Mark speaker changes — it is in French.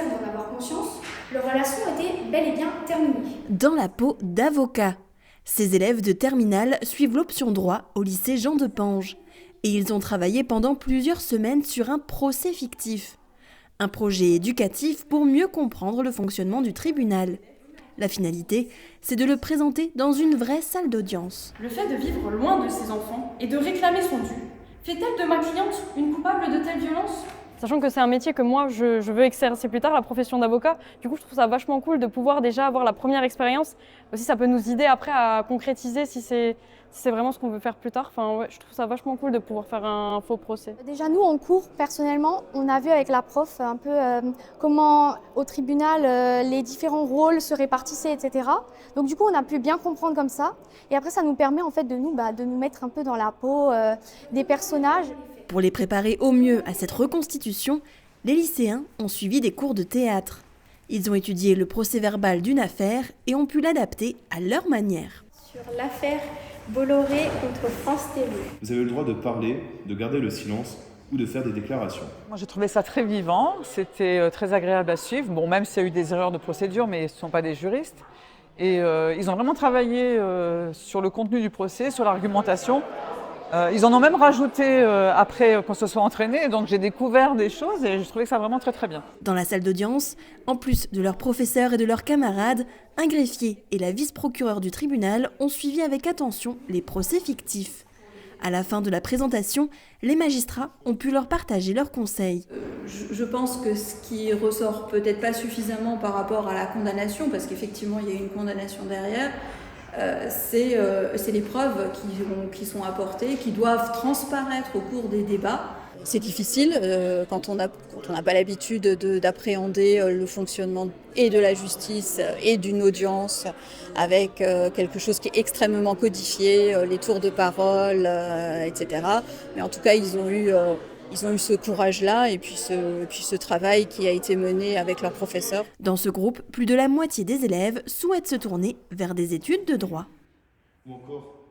Speaker 1: commencèrent d'en avoir conscience, leur relation était bel et bien terminée.
Speaker 2: Dans la peau d'avocat. Ces élèves de terminale suivent l'option droit au lycée Jean de Pange. Et ils ont travaillé pendant plusieurs semaines sur un procès fictif. Un projet éducatif pour mieux comprendre le fonctionnement du tribunal. La finalité, c'est de le présenter dans une vraie salle d'audience.
Speaker 3: Le fait de vivre loin de ses enfants et de réclamer son dû, fait-elle de ma cliente une coupable de telle violence ? Sachant que c'est un métier que moi je veux exercer plus tard, la profession d'avocat, du coup je trouve ça vachement cool de pouvoir déjà avoir la première expérience. Aussi ça peut nous aider après à concrétiser si c'est vraiment ce qu'on veut faire plus tard. Enfin, ouais, je trouve ça vachement cool de pouvoir faire un faux procès.
Speaker 4: Déjà nous en cours, personnellement, on a vu avec la prof un peu comment au tribunal les différents rôles se répartissaient, etc. Donc du coup on a pu bien comprendre comme ça. Et après ça nous permet en fait de nous mettre un peu dans la peau des personnages.
Speaker 2: Pour les préparer au mieux à cette reconstitution, les lycéens ont suivi des cours de théâtre. Ils ont étudié le procès-verbal d'une affaire et ont pu l'adapter à leur manière.
Speaker 5: Sur l'affaire Bolloré contre France TV.
Speaker 6: Vous avez le droit de parler, de garder le silence ou de faire des déclarations.
Speaker 7: Moi, j'ai trouvé ça très vivant, c'était très agréable à suivre. Bon, même s'il y a eu des erreurs de procédure, mais ce ne sont pas des juristes. Et ils ont vraiment travaillé sur le contenu du procès, sur l'argumentation. Ils en ont même rajouté après qu'on se soit entraîné, donc j'ai découvert des choses et je trouvais que ça vraiment très très bien.
Speaker 2: Dans la salle d'audience, en plus de leurs professeurs et de leurs camarades, un greffier et la vice-procureure du tribunal ont suivi avec attention les procès fictifs. À la fin de la présentation, les magistrats ont pu leur partager leurs conseils.
Speaker 8: Je pense que ce qui ressort peut-être pas suffisamment par rapport à la condamnation, parce qu'effectivement il y a une condamnation derrière, c'est les preuves qui sont apportées, qui doivent transparaître au cours des débats.
Speaker 9: C'est difficile quand on n'a pas l'habitude d'appréhender le fonctionnement et de la justice et d'une audience avec quelque chose qui est extrêmement codifié, les tours de parole, etc. Mais en tout cas, ils ont eu ce courage-là et puis ce travail qui a été mené avec leurs professeurs.
Speaker 2: Dans ce groupe, plus de la moitié des élèves souhaitent se tourner vers des études de droit.
Speaker 6: Ou encore